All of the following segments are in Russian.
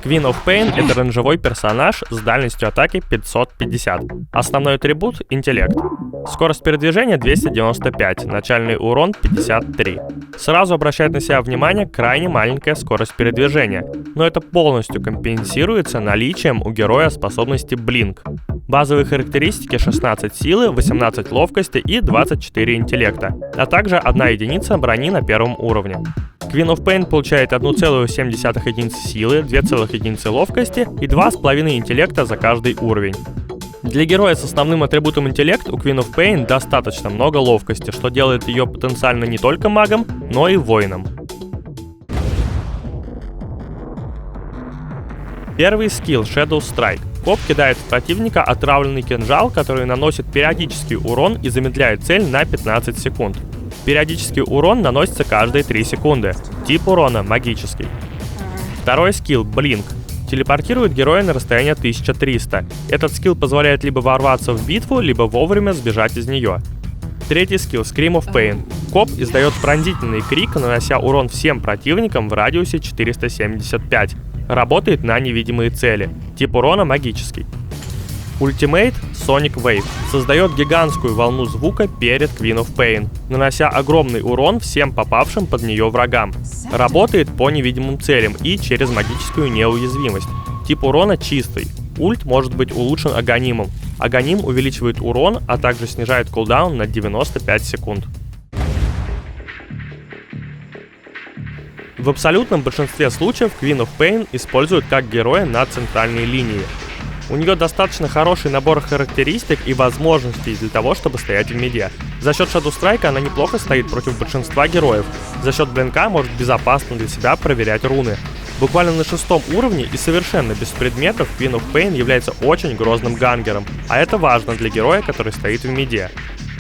Queen of Pain — это рейнджевой персонаж с дальностью атаки 550. Основной атрибут — интеллект. Скорость передвижения 295, начальный урон 53. Сразу обращает на себя внимание крайне маленькая скорость передвижения, но это полностью компенсируется наличием у героя способности Blink. Базовые характеристики: 16 силы, 18 ловкости и 24 интеллекта, а также 1 единица брони на первом уровне. Queen of Pain получает 1,7 единицы силы, 2 единицы ловкости и 2,5 интеллекта за каждый уровень. Для героя с основным атрибутом интеллект у Queen of Pain достаточно много ловкости, что делает ее потенциально не только магом, но и воином. Первый скилл — Shadow Strike. Коп кидает в противника отравленный кинжал, который наносит периодический урон и замедляет цель на 15 секунд. Периодический урон наносится каждые 3 секунды. Тип урона — магический. Второй скилл — Blink. Телепортирует героя на расстояние 1300. Этот скилл позволяет либо ворваться в битву, либо вовремя сбежать из нее. Третий скилл — Scream of Pain. Коп издает пронзительный крик, нанося урон всем противникам в радиусе 475. Работает на невидимые цели. Тип урона — магический. Ультимейт Sonic Wave создает гигантскую волну звука перед Queen of Pain, нанося огромный урон всем попавшим под нее врагам. Работает по невидимым целям и через магическую неуязвимость. Тип урона — чистый. Ульт может быть улучшен агонимом. Агоним увеличивает урон, а также снижает кулдаун на 95 секунд. В абсолютном большинстве случаев Queen of Pain используют как героя на центральной линии. У нее достаточно хороший набор характеристик и возможностей для того, чтобы стоять в миде. За счет Shadow Strike она неплохо стоит против большинства героев. За счет блинка может безопасно для себя проверять руны. Буквально на 6-м уровне и совершенно без предметов Queen of Pain является очень грозным гангером, а это важно для героя, который стоит в миде.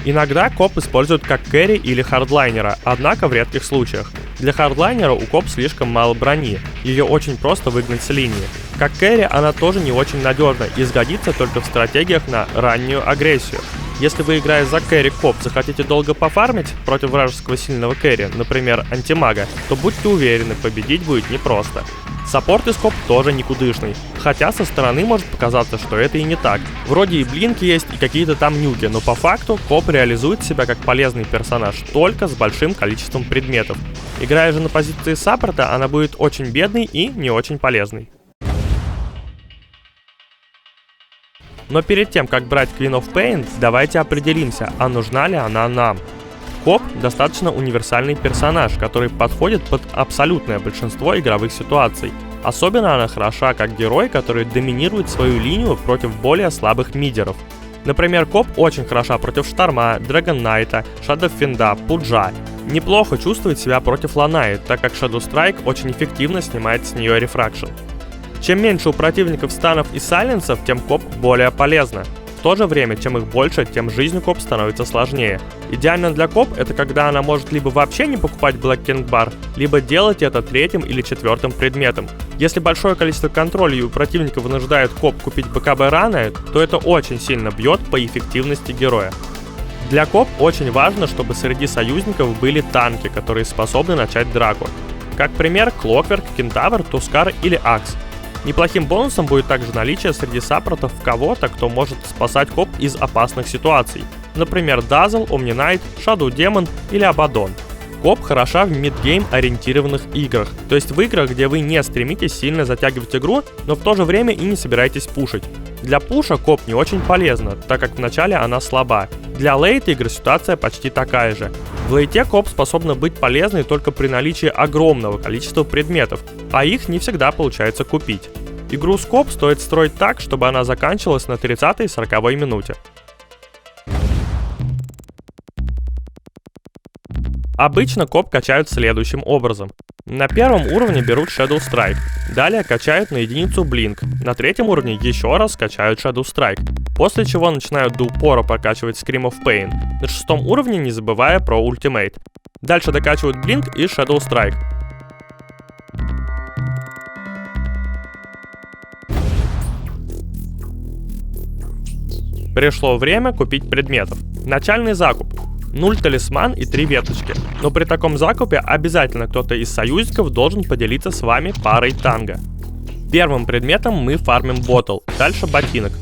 Иногда коп используют как кэрри или хардлайнера, однако в редких случаях. Для хардлайнера у коп слишком мало брони, ее очень просто выгнать с линии. Как кэрри она тоже не очень надежна и сгодится только в стратегиях на раннюю агрессию. Если вы, играя за кэрри коп, захотите долго пофармить против вражеского сильного кэрри, например, антимага, то будьте уверены, победить будет непросто. Саппорт из коп тоже никудышный, хотя со стороны может показаться, что это и не так. Вроде и блинки есть, и какие-то там нюки, но по факту коп реализует себя как полезный персонаж только с большим количеством предметов. Играя же на позиции саппорта, она будет очень бедной и не очень полезной. Но перед тем, как брать Queen of Pain, давайте определимся, а нужна ли она нам. Коп достаточно универсальный персонаж, который подходит под абсолютное большинство игровых ситуаций. Особенно она хороша как герой, который доминирует свою линию против более слабых мидеров. Например, коп очень хороша против Шторма, Dragon Knight'а, Shadowfiend'а, Пуджа. Неплохо чувствует себя против Ланаи, так как Shadow Strike очень эффективно снимает с нее рефракшн. Чем меньше у противников станов и сайленсов, тем коп более полезна. В то же время, чем их больше, тем жизнь коп становится сложнее. Идеально для коп это когда она может либо вообще не покупать Black King Bar, либо делать это 3-м или 4-м предметом. Если большое количество контролей у противника вынуждает коп купить БКБ рано, то это очень сильно бьет по эффективности героя. Для коп очень важно, чтобы среди союзников были танки, которые способны начать драку. Как пример, Clockwork, Кентавр, Тускар или Акс. Неплохим бонусом будет также наличие среди саппортов кого-то, кто может спасать коп из опасных ситуаций. Например, Dazzle, Omni-Knight, Shadow Demon или Abaddon. Коп хороша в мидгейм ориентированных играх, то есть в играх, где вы не стремитесь сильно затягивать игру, но в то же время и не собираетесь пушить. Для пуша коп не очень полезна, так как вначале она слаба. Для лейт игр ситуация почти такая же. В лейте коп способна быть полезной только при наличии огромного количества предметов, а их не всегда получается купить. Игру с коп стоит строить так, чтобы она заканчивалась на 30-40 минуте. Обычно коп качают следующим образом. На первом уровне берут Shadow Strike, далее качают на единицу Blink, на 3-м уровне еще раз качают Shadow Strike, после чего начинают до упора прокачивать Scream of Pain, на 6-м уровне не забывая про Ultimate. Дальше докачивают Blink и Shadow Strike. Пришло время купить предметов. Начальный закуп. 0 талисман и 3 веточки. Но при таком закупе обязательно кто-то из союзников должен поделиться с вами парой танго. Первым предметом мы фармим ботл, дальше ботинок.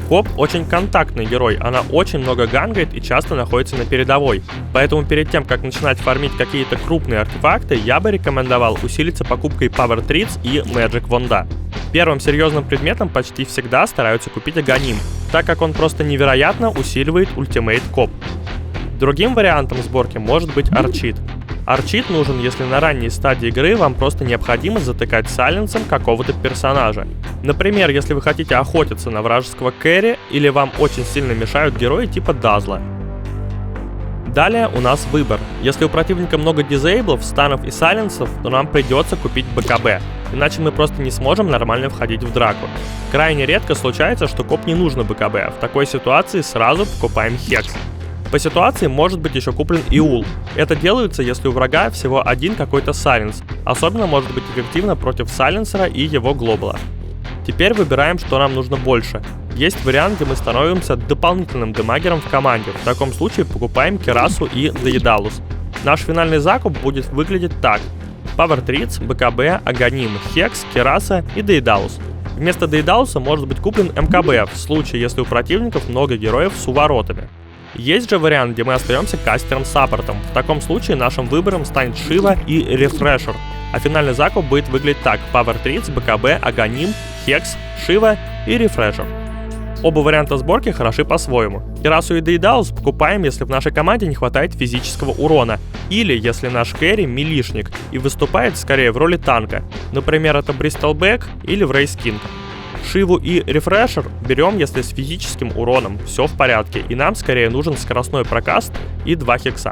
Коп очень контактный герой, она очень много гангает и часто находится на передовой. Поэтому перед тем, как начинать фармить какие-то крупные артефакты, я бы рекомендовал усилиться покупкой Power Treats и Magic Wand. Первым серьезным предметом почти всегда стараются купить Аганим, так как он просто невероятно усиливает ультимейт Коп. Другим вариантом сборки может быть Арчит. Арчит нужен, если на ранней стадии игры вам просто необходимо затыкать сайленсом какого-то персонажа. Например, если вы хотите охотиться на вражеского кэрри или вам очень сильно мешают герои типа Дазла. Далее у нас выбор. Если у противника много дизейблов, станов и сайленсов, то нам придется купить БКБ, иначе мы просто не сможем нормально входить в драку. Крайне редко случается, что коп не нужно БКБ, в такой ситуации сразу покупаем Хекс. По ситуации может быть еще куплен Иул. Это делается, если у врага всего один какой-то сайленс. Особенно может быть эффективно против сайленсера и его глобала. Теперь выбираем, что нам нужно больше. Есть вариант, где мы становимся дополнительным демагером в команде. В таком случае покупаем Керасу и Дейдалус. Наш финальный закуп будет выглядеть так. Power Treats, БКБ, Аганим, Хекс, Кераса и Дейдалус. Вместо Дейдалуса может быть куплен МКБ, в случае, если у противников много героев с уворотами. Есть же вариант, где мы остаемся кастером-саппортом. В таком случае нашим выбором станет Шива и Рефрешер. А финальный закуп будет выглядеть так: Power Treats, БКБ, Аганим, Хекс, Шива и Рефрешер. Оба варианта сборки хороши по-своему. Керасу и Дейдалус покупаем, если в нашей команде не хватает физического урона, или если наш кэрри милишник и выступает скорее в роли танка. Например, это Бристолбэк или Врейс Кинг. Шиву и Рефрешер берем, если с физическим уроном все в порядке, и нам скорее нужен скоростной прокаст и 2 хекса.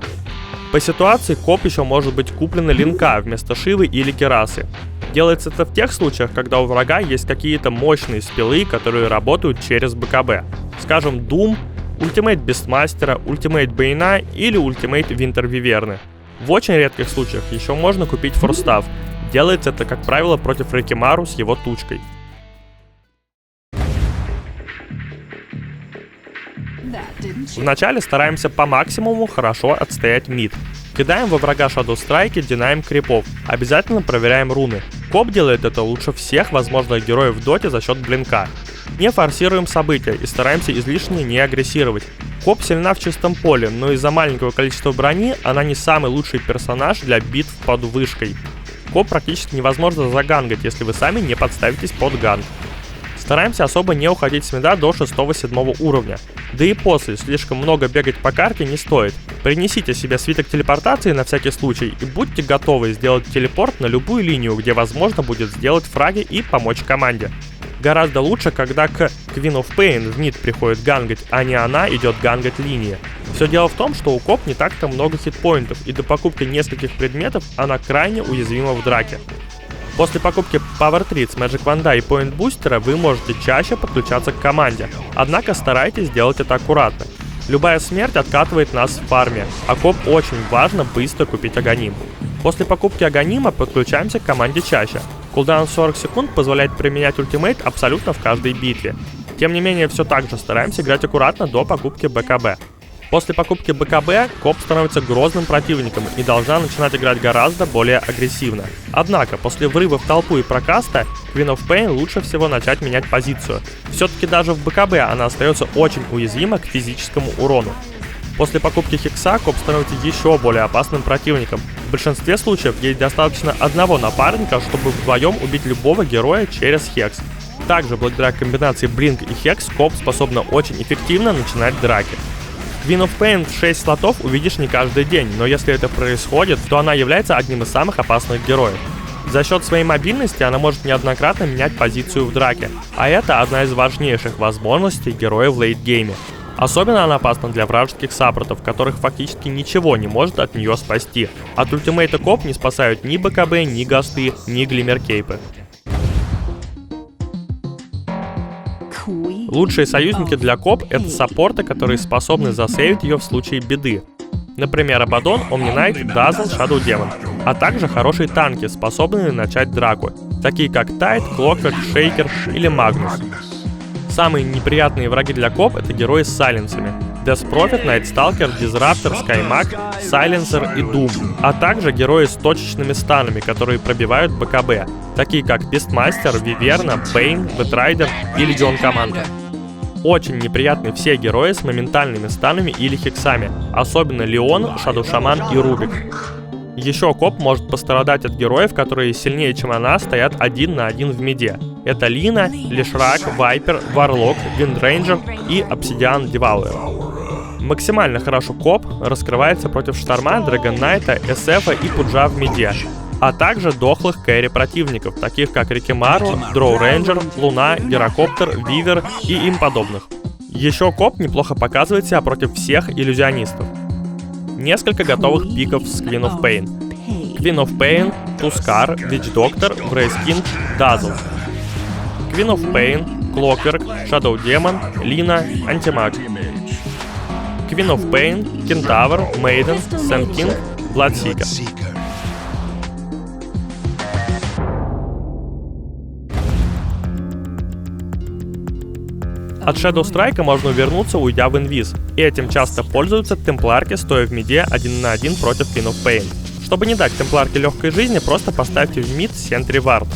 По ситуации коп еще может быть куплена линка вместо Шивы или Керасы. Делается это в тех случаях, когда у врага есть какие-то мощные спилы, которые работают через БКБ. Скажем, Doom, ультимейт Бестмастера, ультимейт Бейна или ультимейт Винтер Виверны. В очень редких случаях еще можно купить форстав. Делается это, как правило, против Рекимару с его тучкой. Вначале стараемся по максимуму хорошо отстоять мид. Кидаем во врага Shadow Strike, динаем крипов. Обязательно проверяем руны. Коп делает это лучше всех возможных героев в доте за счет блинка. Не форсируем события и стараемся излишне не агрессировать. Коп сильна в чистом поле, но из-за маленького количества брони она не самый лучший персонаж для битв под вышкой. Коп практически невозможно загангать, если вы сами не подставитесь под ганг. Стараемся особо не уходить с мида до 6-7 уровня. Да и после слишком много бегать по карте не стоит. Принесите себе свиток телепортации на всякий случай и будьте готовы сделать телепорт на любую линию, где возможно будет сделать фраги и помочь команде. Гораздо лучше, когда к Queen of Pain в мид приходит гангать, а не она идет гангать линии. Все дело в том, что у коп не так-то много хитпоинтов, и до покупки нескольких предметов она крайне уязвима в драке. После покупки Power Treats, Magic Wand и Point Booster вы можете чаще подключаться к команде, однако старайтесь делать это аккуратно. Любая смерть откатывает нас в фарме, а коп очень важно быстро купить Аганим. После покупки Аганима подключаемся к команде чаще. Кулдаун 40 секунд позволяет применять ультимейт абсолютно в каждой битве. Тем не менее, все так же стараемся играть аккуратно до покупки БКБ. После покупки БКБ коп становится грозным противником и должна начинать играть гораздо более агрессивно. Однако, после врыва в толпу и прокаста, Queen of Pain лучше всего начать менять позицию. Все-таки даже в БКБ она остается очень уязвима к физическому урону. После покупки Хекса коп становится еще более опасным противником. В большинстве случаев ей достаточно одного напарника, чтобы вдвоем убить любого героя через Хекс. Также, благодаря комбинации Блинк и Хекс, коп способна очень эффективно начинать драки. Queen of Pain в 6 слотов увидишь не каждый день, но если это происходит, то она является одним из самых опасных героев. За счет своей мобильности она может неоднократно менять позицию в драке, а это одна из важнейших возможностей героя в лейтгейме. Особенно она опасна для вражеских саппортов, которых фактически ничего не может от нее спасти. От ультимейта коп не спасают ни БКБ, ни гасты, ни глиммеркейпы. Лучшие союзники для коп — это саппорты, которые способны засейвить ее в случае беды. Например, Абадон, Омнинайт, Дазл, Shadow Demon. А также хорошие танки, способные начать драку, такие как Тайд, Клокверк, Шейкер или Магнус. Самые неприятные враги для коп — это герои с сайленсами. Death Prophet, Night Stalker, Disruptor, Skymag, Silencer и Doom, а также герои с точечными станами, которые пробивают БКБ, такие как Beastmaster, Виверна, Бэйн, Бэтрайдер и Легион Командер. Очень неприятны все герои с моментальными станами или хексами, особенно Леон, Shadow Shaman и Рубик. Еще коп может пострадать от героев, которые сильнее, чем она, стоят 1 на 1 в миде. Это Лина, Лишрак, Вайпер, Варлок, Виндрейнджер и Обсидиан Девауэр. Максимально хорошо коп раскрывается против Шторма, Драгоннайта, SF и Пуджа в миде, а также дохлых кэрри противников, таких как Рикимару, Дроу Рейнджер, Луна, Гирокоптер, Вивер и им подобных. Еще коп неплохо показывает себя против всех иллюзионистов. Несколько готовых пиков с Queen of Pain. Queen of Pain, Тускар, Witch Doctor, Wraith King, Dazzle. Queen of Pain, Clockwork, Shadow Demon, Lina, Антимаг. Queen of Pain, Кентавр, Maiden, Sand King, Bloodseeker. От Shadow Strike можно увернуться, уйдя в инвиз, и этим часто пользуются темпларки, стоя в миде 1 на 1 против Queen of Pain. Чтобы не дать темпларке легкой жизни, просто поставьте в мид Sentry Ward.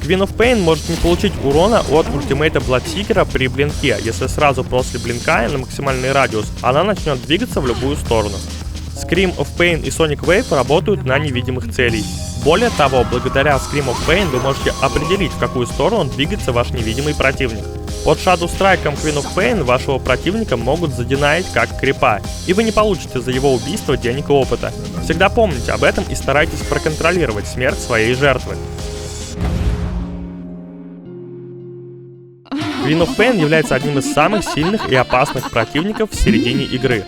Queen of Pain может не получить урона от ультимейта Bloodseeker при блинке, если сразу после блинка на максимальный радиус она начнет двигаться в любую сторону. Scream of Pain и Sonic Wave работают на невидимых целей. Более того, благодаря Scream of Pain вы можете определить, в какую сторону двигается ваш невидимый противник. Под Shadow Strike'ом Queen of Pain вашего противника могут задинаить как крипа, и вы не получите за его убийство денег и опыта. Всегда помните об этом и старайтесь проконтролировать смерть своей жертвы. Queen of Pain является одним из самых сильных и опасных противников в середине игры.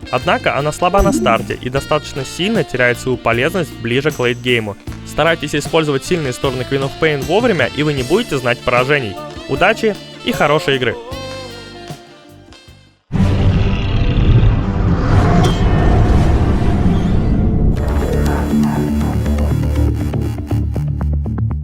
Однако она слаба на старте и достаточно сильно теряет свою полезность ближе к лейтгейму. Старайтесь использовать сильные стороны Queen of Pain вовремя, и вы не будете знать поражений. Удачи и хорошей игры!